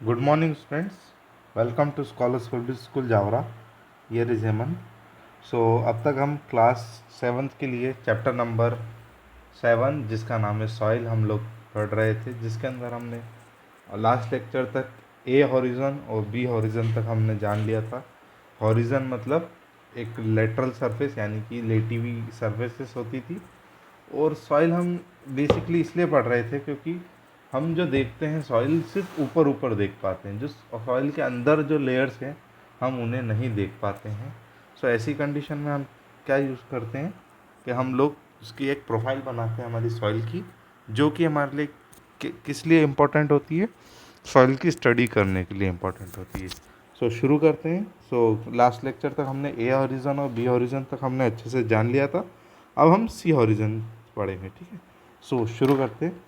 Good morning, students. Welcome to Scholars Public School Javra. Here is Heman. So अब तक हम class 7th के लिए चैप्टर नंबर 7 जिसका नाम है सॉइल हम लोग पढ़ रहे थे, जिसके अंदर हमने लास्ट लेक्चर तक ए हॉरिजन और बी हॉरिजन तक हमने जान लिया था। हॉरिजन मतलब एक लेटरल सरफेस यानी कि लेटी हुई सरफेसेस होती थी, और सॉइल हम बेसिकली इसलिए पढ़ रहे थे क्योंकि हम जो देखते हैं सॉइल सिर्फ ऊपर ऊपर देख पाते हैं, जो सॉइल के अंदर जो लेयर्स हैं हम उन्हें नहीं देख पाते हैं। सो ऐसी कंडीशन में हम क्या यूज़ करते हैं कि हम लोग उसकी एक प्रोफाइल बनाते हैं हमारी सॉइल की, जो कि हमारे लिए किस लिए इम्पोर्टेंट होती है, सॉइल की स्टडी करने के लिए इम्पोर्टेंट होती है। सो शुरू करते हैं। सो लास्ट लेक्चर तक हमने ए हॉरिजन और बी हॉरिजन तक हमने अच्छे से जान लिया था। अब हम सी हॉरिजन पढ़ेंगे, ठीक है। सो शुरू करते हैं।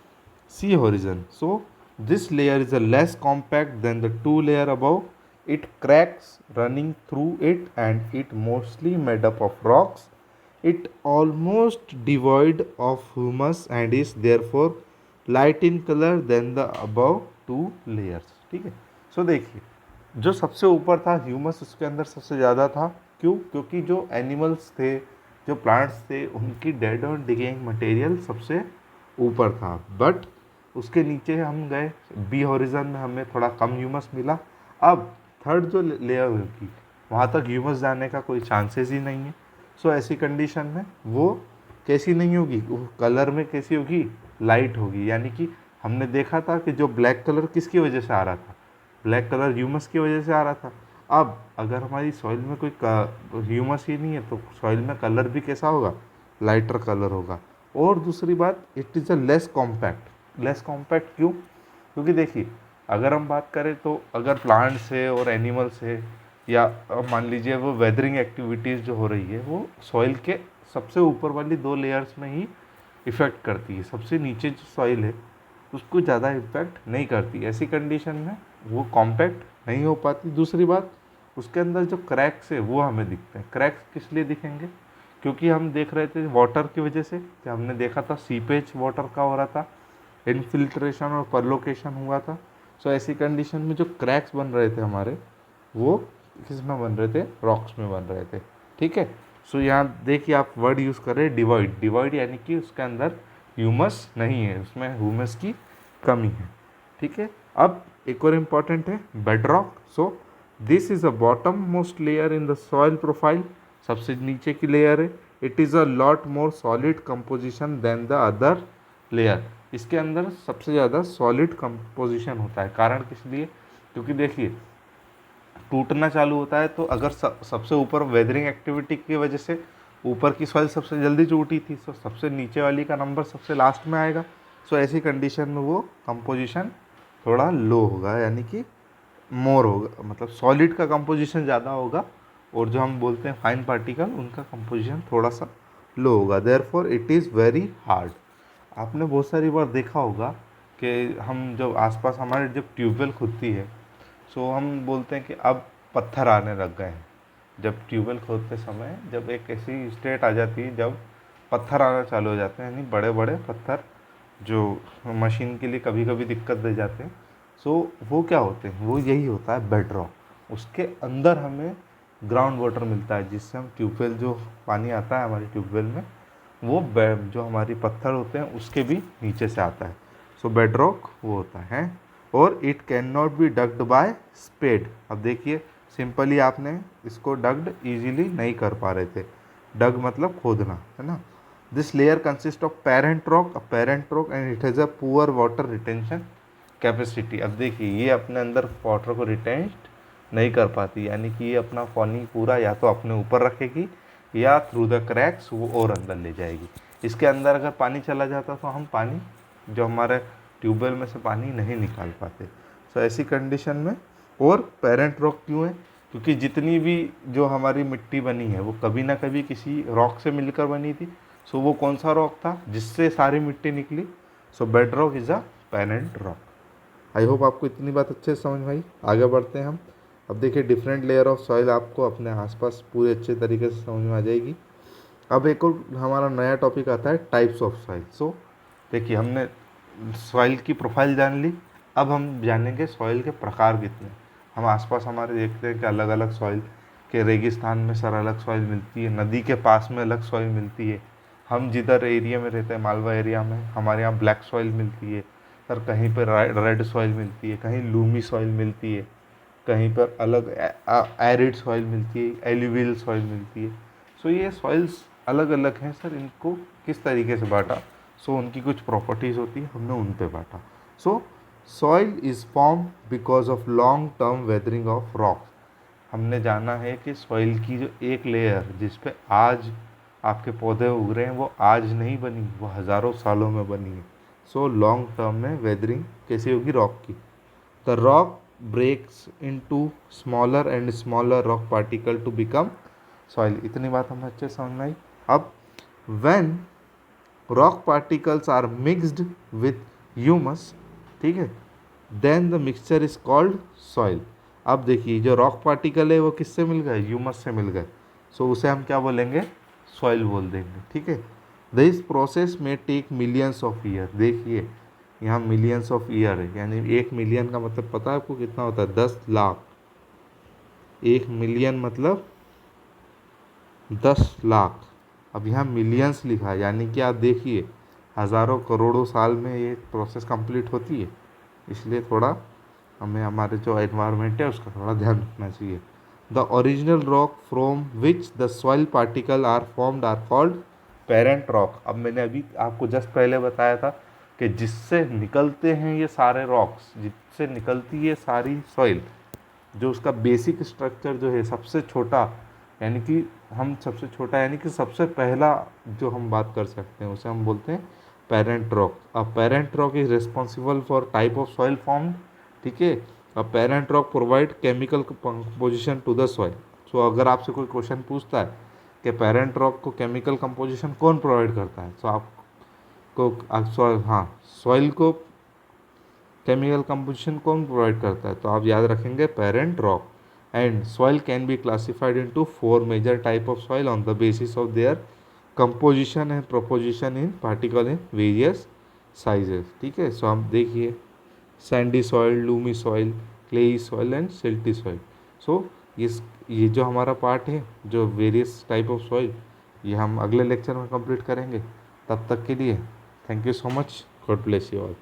C horizon, so this layer is a less compact than the two layer above. It cracks running through it and it mostly made up of rocks. It almost devoid of humus and is therefore light in color than the above two layers. ठीक है। सो देखिए, जो सबसे ऊपर था humus उसके अंदर सबसे ज़्यादा था। क्यों? क्योंकि जो एनिमल्स थे, जो प्लांट्स थे, उनकी डेड और डिगेइंग मटेरियल सबसे ऊपर था। बट उसके नीचे हम गए बी हॉरिजन में, हमें थोड़ा कम ह्यूमस मिला। अब थर्ड जो लेयर होगी वहाँ तक ह्यूमस जाने का कोई चांसेस ही नहीं है। सो ऐसी कंडीशन में वो कैसी नहीं होगी, वो कलर में कैसी होगी, लाइट होगी। यानी कि हमने देखा था कि जो ब्लैक कलर किसकी वजह से आ रहा था, ब्लैक कलर ह्यूमस की वजह से आ रहा था। अब अगर हमारी सॉइल में कोई ह्यूमस ही नहीं है तो सॉइल में कलर भी कैसा होगा, लाइटर कलर होगा। और दूसरी बात, it is a less compact. Less compact क्यों? क्योंकि देखिए, अगर हम बात करें तो अगर प्लांट्स है और एनिमल्स है, या मान लीजिए वो वेदरिंग एक्टिविटीज़ जो हो रही है वो सॉइल के सबसे ऊपर वाली दो लेयर्स में ही इफ़ेक्ट करती है, सबसे नीचे जो सॉइल है उसको ज़्यादा इम्पैक्ट नहीं करती। ऐसी कंडीशन में वो कॉम्पैक्ट नहीं हो पाती। दूसरी बात, उसके अंदर जो क्रैक्स है वो हमें दिखते हैं। क्रैक्स किस लिए दिखेंगे? क्योंकि हम देख रहे थे वाटर की वजह से, जब हमने देखा था सीपेज वाटर का हो रहा था, इनफिल्ट्रेशन और परलोकेशन हुआ था। सो ऐसी कंडीशन में जो क्रैक्स बन रहे थे हमारे, वो किस में बन रहे थे, रॉक्स में बन रहे थे। ठीक है। सो यहाँ देखिए आप वर्ड यूज़ कर रहे हैं डिवाइड। डिवाइड यानी कि उसके अंदर ह्यूमस नहीं है, उसमें ह्यूमस की कमी है। ठीक है। अब एक और इम्पॉर्टेंट है bedrock. So this is a bottom most layer in the soil profile, सबसे नीचे की लेयर है। It is a lot more solid composition than the other layer. इसके अंदर सबसे ज़्यादा सॉलिड कंपोजिशन होता है। कारण किस लिए? क्योंकि देखिए, टूटना चालू होता है तो अगर सबसे ऊपर वेदरिंग एक्टिविटी की वजह से ऊपर की सॉइल सबसे जल्दी टूटी थी, तो सबसे नीचे वाली का नंबर सबसे लास्ट में आएगा। सो ऐसी कंडीशन में वो कंपोजिशन थोड़ा लो होगा, यानी कि मोर होगा, मतलब सॉलिड का कंपोजिशन ज़्यादा होगा, और जो हम बोलते हैं फाइन पार्टिकल उनका कंपोजिशन थोड़ा सा लो होगा। Therefore it is very hard. आपने बहुत सारी बार देखा होगा कि हम जब आसपास हमारे जब ट्यूबवेल खुदती है, सो हम बोलते हैं कि अब पत्थर आने लग गए हैं। जब ट्यूबवेल खोदते समय जब एक ऐसी स्टेट आ जाती है जब पत्थर आना चालू हो जाते हैं, यानी बड़े बड़े पत्थर जो मशीन के लिए कभी कभी दिक्कत दे जाते हैं, सो वो क्या होते हैं, वो यही होता है बेडरॉक। उसके अंदर हमें ग्राउंड वाटर मिलता है, जिससे हम ट्यूबवेल जो पानी आता है हमारी ट्यूबवेल में, वो जो हमारी पत्थर होते हैं उसके भी नीचे से आता है। सो बेडरॉक वो होता है। और it can not be dugged by spade. अब देखिए, सिंपली आपने इसको डग्ड इजीली नहीं कर पा रहे थे। डग मतलब खोदना, है ना। This layer consist of parent rock and it has a poor water retention capacity. अब देखिए, ये अपने अंदर वाटर को रिटेंट नहीं कर पाती, यानी कि ये अपना पानी पूरा या तो अपने ऊपर रखेगी या थ्रू द क्रैक्स वो और अंदर ले जाएगी। इसके अंदर अगर पानी चला जाता तो हम पानी जो हमारे ट्यूबवेल में से पानी नहीं निकाल पाते। सो ऐसी कंडीशन में, और पेरेंट रॉक क्यों है? क्योंकि जितनी भी जो हमारी मिट्टी बनी है वो कभी ना कभी किसी रॉक से मिलकर बनी थी। सो वो कौन सा रॉक था जिससे सारी मिट्टी निकली? So bed rock is a parent rock. I hope आपको इतनी बात अच्छे से समझ में आई। आगे बढ़ते हैं हम। अब देखिए, डिफरेंट लेयर ऑफ सॉइल आपको अपने आसपास पूरे अच्छे तरीके से समझ में आ जाएगी। अब एक और हमारा नया टॉपिक आता है टाइप्स ऑफ सॉइल। सो देखिए, हमने सॉइल की प्रोफाइल जान ली, अब हम जानेंगे सॉइल के प्रकार कितने। हम आसपास हमारे देखते हैं कि अलग अलग सॉइल के, रेगिस्तान में सर अलग सॉइल मिलती है, नदी के पास में अलग सॉइल मिलती है। हम जिधर एरिया में रहते हैं मालवा एरिया में, हमारे यहाँ ब्लैक सॉइल मिलती है सर, कहीं पर रेड सॉइल मिलती है, कहीं लूमी सॉइल मिलती है, कहीं पर अलग एरिड सॉइल मिलती है, एल्यूवियल सॉइल मिलती है। सो ये सॉइल्स अलग अलग हैं सर, इनको किस तरीके से बांटा, सो उनकी कुछ प्रॉपर्टीज़ होती है, हमने उन पे बांटा। सो soil is form because of long term weathering of rock. हमने जाना है कि सॉइल की जो एक लेयर जिस पे आज आपके पौधे उग रहे हैं वो आज नहीं बनी, वो हज़ारों सालों में बनी है। सो लॉन्ग टर्म में वेदरिंग कैसी होगी रॉक की। The rock breaks into smaller and smaller rock particle to become soil. इतनी बात हमें अच्छे समझ में आई। अब when rock particles are mixed with humus, ठीक है, then the mixture is called soil. अब देखिए जो रॉक पार्टिकल है वो किससे मिल गए, ह्यूमस से मिल गए, सो उसे हम क्या बोलेंगे, सॉइल बोल देंगे, ठीक है। दिस प्रोसेस में टेक मिलियंस ऑफ ईयर। देखिए यहाँ मिलियंस ऑफ ईयर है, यानी 1 मिलियन का मतलब पता है आपको कितना होता है, 10 लाख। 1 मिलियन मतलब 10 लाख। अब यहाँ मिलियंस लिखा है, यानी कि आप देखिए हज़ारों करोड़ों साल में ये प्रोसेस कंप्लीट होती है। इसलिए थोड़ा हमें हमारे जो एनवायरनमेंट है उसका थोड़ा ध्यान रखना चाहिए। The original rock from which the soil particle are formed are called parent rock. अब मैंने अभी आपको जस्ट पहले बताया था कि जिससे निकलते हैं ये सारे रॉक्स, जिससे निकलती है सारी सॉइल, जो उसका बेसिक स्ट्रक्चर जो है सबसे छोटा, यानी कि हम सबसे छोटा यानी कि सबसे पहला जो हम बात कर सकते हैं उसे हम बोलते हैं parent rock. A parent rock is responsible for type of soil formed, ठीक है। A parent rock provide chemical composition to the soil. So अगर आपसे कोई क्वेश्चन पूछता है कि पेरेंट रॉक को केमिकल कंपोजिशन कौन प्रोवाइड करता है, तो आपको हाँ, सॉइल को केमिकल कंपोजिशन कौन प्रोवाइड करता है, तो आप याद रखेंगे parent rock. And soil can be classified into 4 major type of soil on the basis of their composition and proposition in particle in various sizes, ठीक है। सो हम देखिए sandy soil, loamy soil, clayey soil and silty soil. So ये जो हमारा part है जो various type of soil, ये हम अगले लेक्चर में कंप्लीट करेंगे। तब तक के लिए thank you so much, God bless you all.